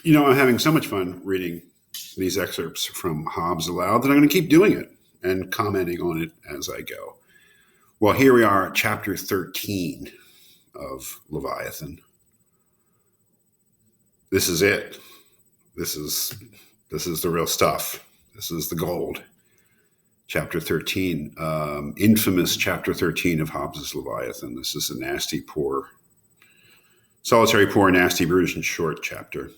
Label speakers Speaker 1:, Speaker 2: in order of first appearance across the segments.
Speaker 1: I'm having so much fun reading these excerpts from Hobbes aloud that I'm going to keep doing it and commenting on it as I go. Well, here we are, chapter 13 of Leviathan. This is it. This is the real stuff. This is the gold. Chapter 13, infamous chapter 13 of Hobbes' Leviathan. This is a nasty, poor, solitary, poor, nasty, brutish, and short chapter.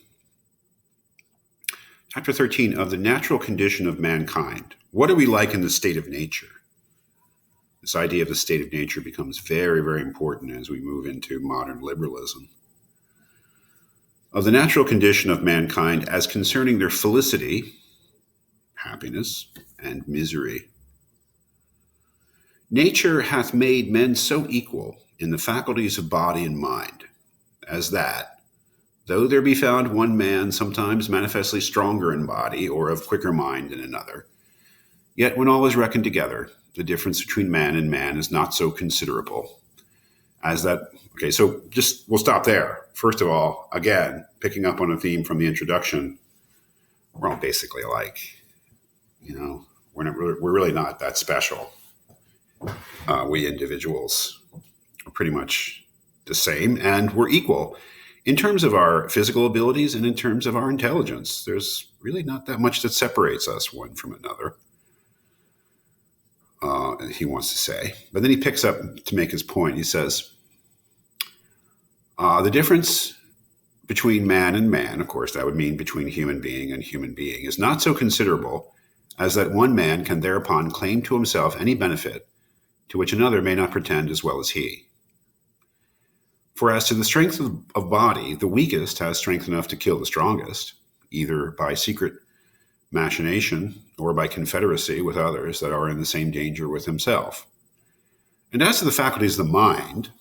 Speaker 1: Chapter 13 of the natural condition of mankind. What are we like in the state of nature? This idea of the state of nature becomes very, very important as we move into modern liberalism. Of the natural condition of mankind as concerning their felicity, happiness, and misery. Nature hath made men so equal in the faculties of body and mind, as that, though there be found one man sometimes manifestly stronger in body or of quicker mind than another, yet when all is reckoned together, the difference between man and man is not so considerable as that. Okay, so we'll stop there. First of all, again, picking up on a theme from the introduction, we're all basically alike. We're really not that special. We individuals are pretty much the same, and we're equal in terms of our physical abilities and in terms of our intelligence. There's really not that much that separates us one from another. He wants to say. But then he picks up to make his point. He says, the difference between man and man, of course, that would mean between human being and human being, is not so considerable as that one man can thereupon claim to himself any benefit to which another may not pretend as well as he. For as to the strength of body, the weakest has strength enough to kill the strongest, either by secret machination or by confederacy with others that are in the same danger with himself. And as to the faculties of the mind,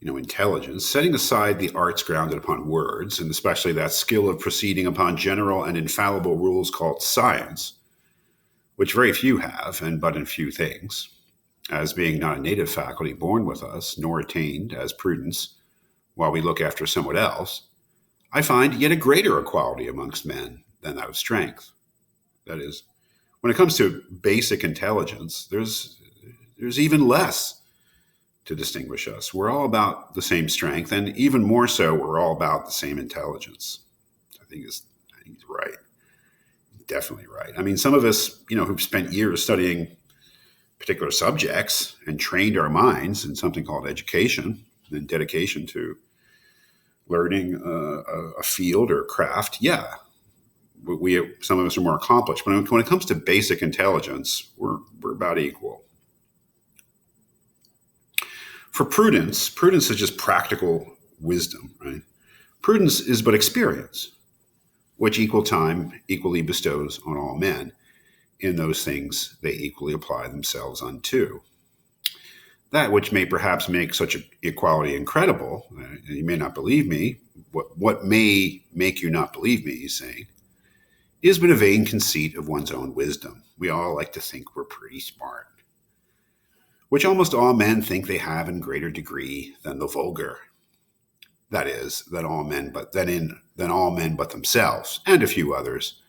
Speaker 1: intelligence, setting aside the arts grounded upon words, and especially that skill of proceeding upon general and infallible rules called science, which very few have, and but in few things, as being not a native faculty born with us, nor attained as prudence, while we look after somewhat else, I find yet a greater equality amongst men than that of strength. That is, when it comes to basic intelligence, there's even less to distinguish us. We're all about the same strength, and even more so, we're all about the same intelligence. I think he's right. Definitely right. I mean, some of us, who've spent years studying particular subjects and trained our minds in something called education and dedication to learning a field or a craft, some of us are more accomplished. But when it comes to basic intelligence, we're about equal. For prudence is just practical wisdom, right? Prudence is but experience, which equal time equally bestows on all men in those things they equally apply themselves unto. That which may perhaps make such equality incredible, you may not believe me, what may make you not believe me, he's saying, is but a vain conceit of one's own wisdom. We all like to think we're pretty smart, which almost all men think they have in greater degree than the vulgar. That is, than all men but themselves, and a few others,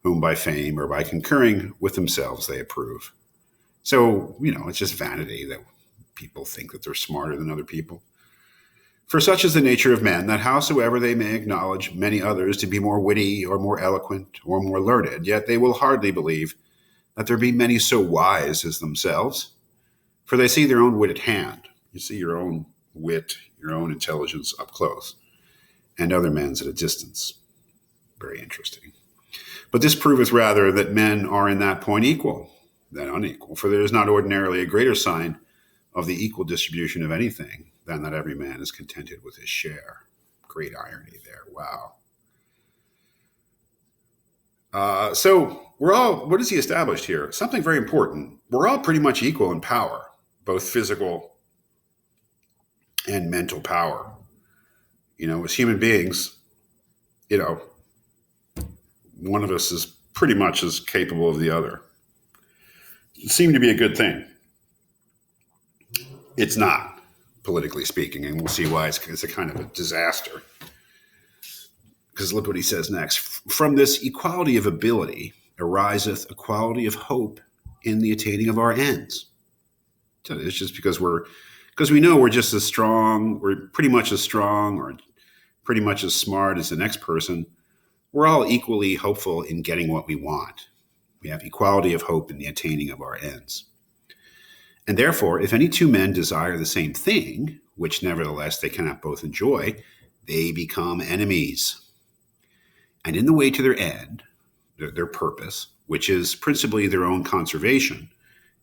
Speaker 1: whom by fame or by concurring with themselves they approve. So, it's just vanity that people think that they're smarter than other people. For such is the nature of men, that howsoever they may acknowledge many others to be more witty or more eloquent or more learned, yet they will hardly believe that there be many so wise as themselves. For they see their own wit at hand. You see your own wit, your own intelligence up close, and other men's at a distance. Very interesting. But this proveth rather that men are in that point equal than unequal. For there is not ordinarily a greater sign of the equal distribution of anything than that every man is contented with his share. Great irony there. Wow. So we're all, what has he established here? Something very important. We're all pretty much equal in power, both physical and mental power. As human beings, one of us is pretty much as capable of the other. It seemed to be a good thing. It's not, politically speaking, and we'll see why it's a kind of a disaster. because look what he says next. From this equality of ability ariseth equality of hope in the attaining of our ends. So it's just because we know we're just as strong, we're pretty much as strong or pretty much as smart as the next person. We're all equally hopeful in getting what we want. We have equality of hope in the attaining of our ends. And therefore, if any two men desire the same thing, which nevertheless they cannot both enjoy, they become enemies. And in the way to their end, their purpose, which is principally their own conservation,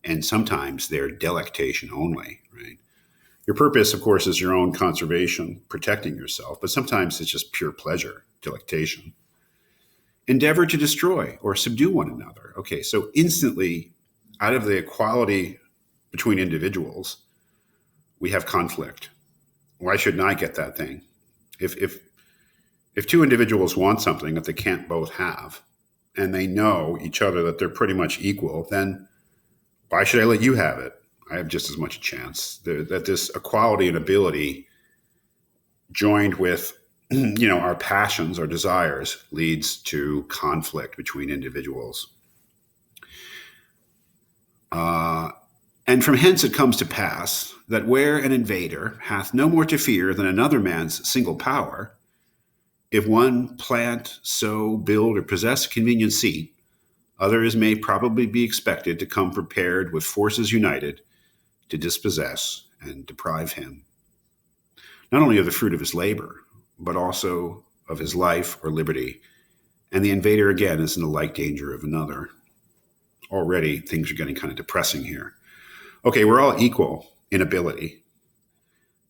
Speaker 1: and sometimes their delectation only, right? Your purpose, of course, is your own conservation, protecting yourself, but sometimes it's just pure pleasure, delectation. Endeavor to destroy or subdue one another. Okay, so instantly, out of the equality between individuals, we have conflict. Why shouldn't I get that thing? If two individuals want something that they can't both have, and they know each other that they're pretty much equal, then why should I let you have it? I have just as much a chance. That this equality and ability joined with our passions, our desires, leads to conflict between individuals. And from hence it comes to pass that where an invader hath no more to fear than another man's single power, if one plant, sow, build, or possess a convenient seat, others may probably be expected to come prepared with forces united to dispossess and deprive him, not only of the fruit of his labor, but also of his life or liberty. And the invader, again, is in the like danger of another. Already, things are getting kind of depressing here. Okay, we're all equal in ability,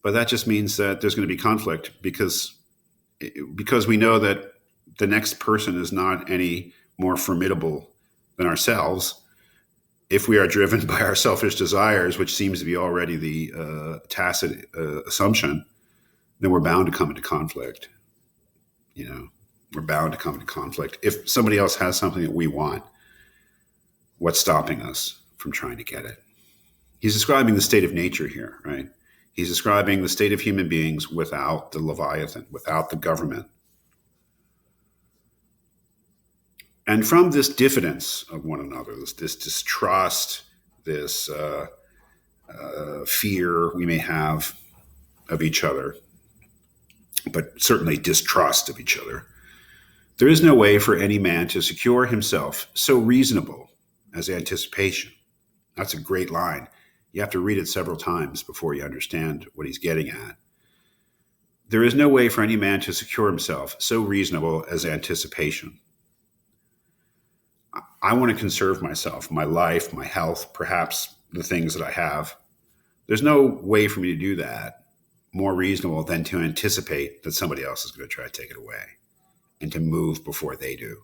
Speaker 1: but that just means that there's going to be conflict because we know that the next person is not any more formidable than ourselves. If we are driven by our selfish desires, which seems to be already the tacit assumption, then we're bound to come into conflict. We're bound to come into conflict. If somebody else has something that we want, what's stopping us from trying to get it? He's describing the state of nature here, right? He's describing the state of human beings without the Leviathan, without the government. And from this diffidence of one another, this distrust, this fear we may have of each other, but certainly distrust of each other, there is no way for any man to secure himself so reasonable as anticipation. That's a great line. You have to read it several times before you understand what he's getting at. There is no way for any man to secure himself so reasonable as anticipation. I want to conserve myself, my life, my health, perhaps the things that I have. There's no way for me to do that more reasonable than to anticipate that somebody else is going to try to take it away and to move before they do,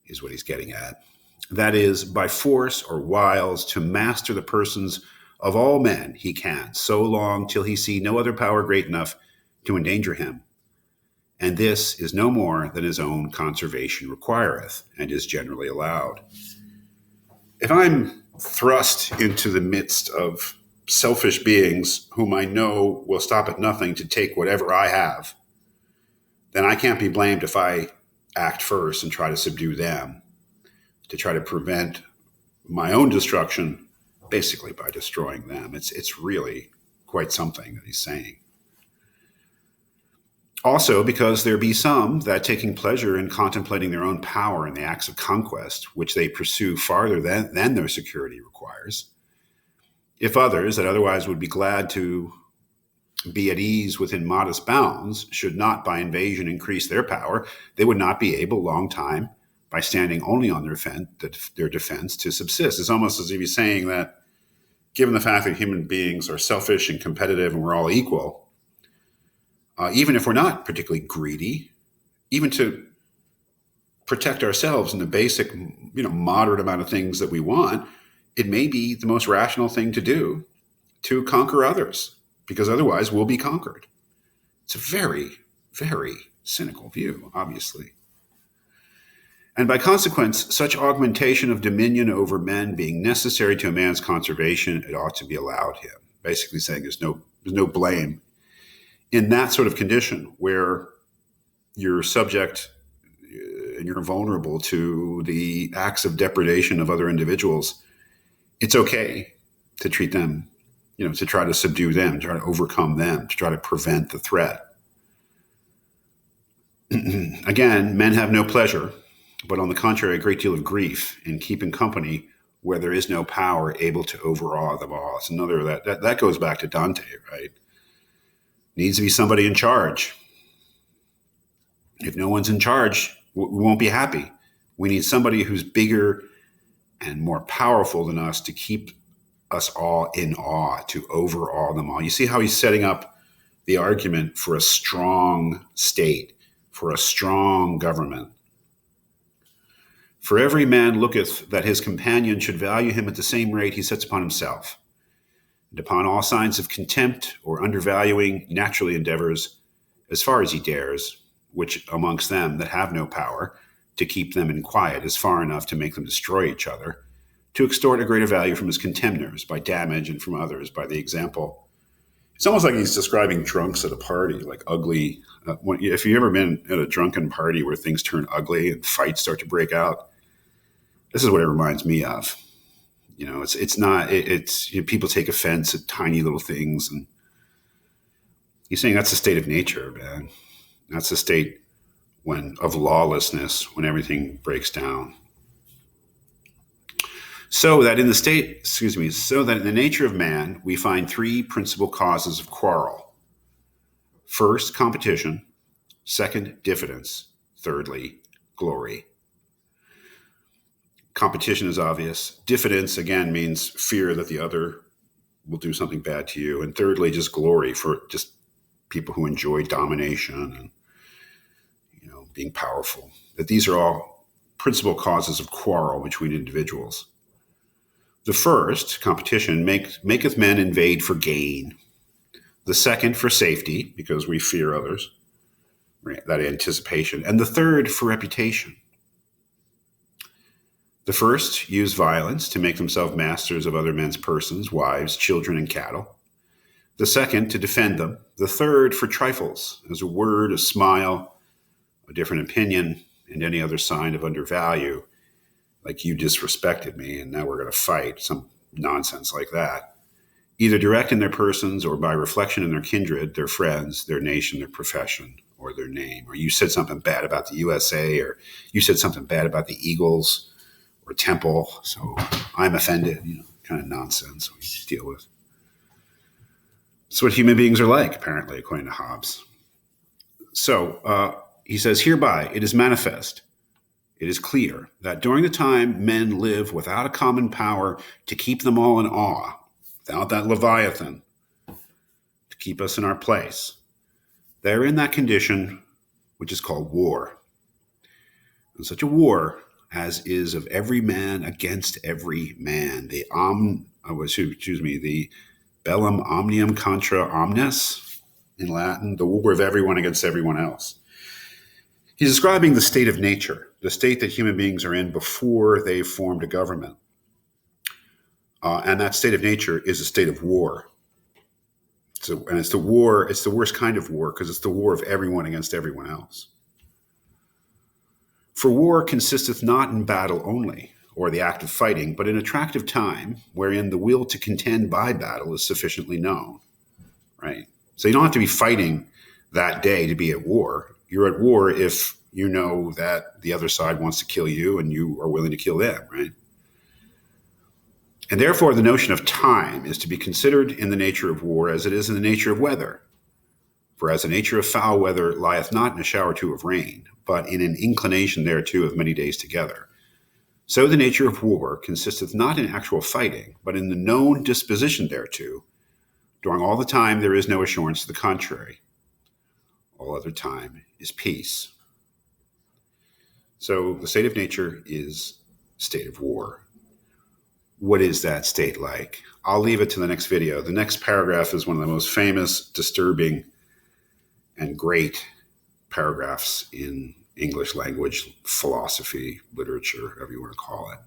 Speaker 1: is what he's getting at. That is, by force or wiles, to master the persons of all men he can, so long till he see no other power great enough to endanger him. And this is no more than his own conservation requireth, and is generally allowed. If I'm thrust into the midst of selfish beings whom I know will stop at nothing to take whatever I have, then I can't be blamed if I act first and try to subdue them, to try to prevent my own destruction, basically by destroying them. It's really quite something that he's saying. Also, because there be some that, taking pleasure in contemplating their own power in the acts of conquest, which they pursue farther than their security requires, if others that otherwise would be glad to be at ease within modest bounds should not by invasion increase their power, they would not be able long time, by standing only on their defense, to subsist. It's almost as if he's saying that given the fact that human beings are selfish and competitive and we're all equal, even if we're not particularly greedy, even to protect ourselves in the basic, moderate amount of things that we want, it may be the most rational thing to do to conquer others, because otherwise we'll be conquered. It's a very, very cynical view, obviously. And by consequence, such augmentation of dominion over men being necessary to a man's conservation, it ought to be allowed him. Basically saying there's no blame in that sort of condition where you're subject and you're vulnerable to the acts of depredation of other individuals, it's okay to treat them, to try to subdue them, to try to overcome them, to try to prevent the threat. Again, men have no pleasure, but on the contrary, a great deal of grief in keeping company where there is no power able to overawe them all. It's another that goes back to Dante, right? Needs to be somebody in charge. If no one's in charge, we won't be happy. We need somebody who's bigger and more powerful than us to keep us all in awe, to overawe them all. You see how he's setting up the argument for a strong state, for a strong government. For every man looketh that his companion should value him at the same rate he sets upon himself, and upon all signs of contempt or undervaluing naturally endeavors, as far as he dares, which amongst them that have no power, to keep them in quiet is far enough to make them destroy each other, to extort a greater value from his contemners by damage and from others by the example. It's almost like he's describing drunks at a party, like ugly. If you've ever been at a drunken party where things turn ugly and fights start to break out, this is what it reminds me of. It's people take offense at tiny little things, and he's saying that's the state of nature, man. That's the state of lawlessness, when everything breaks down. So that in the nature of man, we find three principal causes of quarrel. First, competition. Second, diffidence. Thirdly, glory. Competition is obvious. Diffidence, again, means fear that the other will do something bad to you. And thirdly, just glory, for just people who enjoy domination and being powerful. That these are all principal causes of quarrel between individuals. The first, competition, maketh men invade for gain. The second, for safety, because we fear others, right? That anticipation. And the third, for reputation. The first use violence to make themselves masters of other men's persons, wives, children, and cattle. The second, to defend them. The third, for trifles, as a word, a smile, a different opinion, and any other sign of undervalue, like you disrespected me and now we're going to fight, some nonsense like that, either direct in their persons or by reflection in their kindred, their friends, their nation, their profession, or their name. Or you said something bad about the USA, or you said something bad about the Eagles or Temple, so I'm offended, kind of nonsense we deal with. It's what human beings are like, apparently, according to Hobbes. So he says, hereby it is manifest, it is clear that during the time men live without a common power to keep them all in awe, without that Leviathan to keep us in our place, they are in that condition which is called war. And such a war as is of every man against every man, the bellum omnium contra omnes in Latin, the war of everyone against everyone else. He's describing the state of nature, the state that human beings are in before they've formed a government. And that state of nature is a state of war. And it's the worst kind of war because it's the war of everyone against everyone else. For war consisteth not in battle only, or the act of fighting, but in attractive time, wherein the will to contend by battle is sufficiently known, right? So you don't have to be fighting that day to be at war. You're at war if you know that the other side wants to kill you and you are willing to kill them, right? And therefore, the notion of time is to be considered in the nature of war as it is in the nature of weather. For as the nature of foul weather lieth not in a shower or two of rain, but in an inclination thereto of many days together, so the nature of war consisteth not in actual fighting, but in the known disposition thereto. During all the time there is no assurance to the contrary. All other time is peace. So the state of nature is state of war. What is that state like? I'll leave it to the next video. The next paragraph is one of the most famous, disturbing, and great paragraphs in English language, philosophy, literature, whatever you want to call it.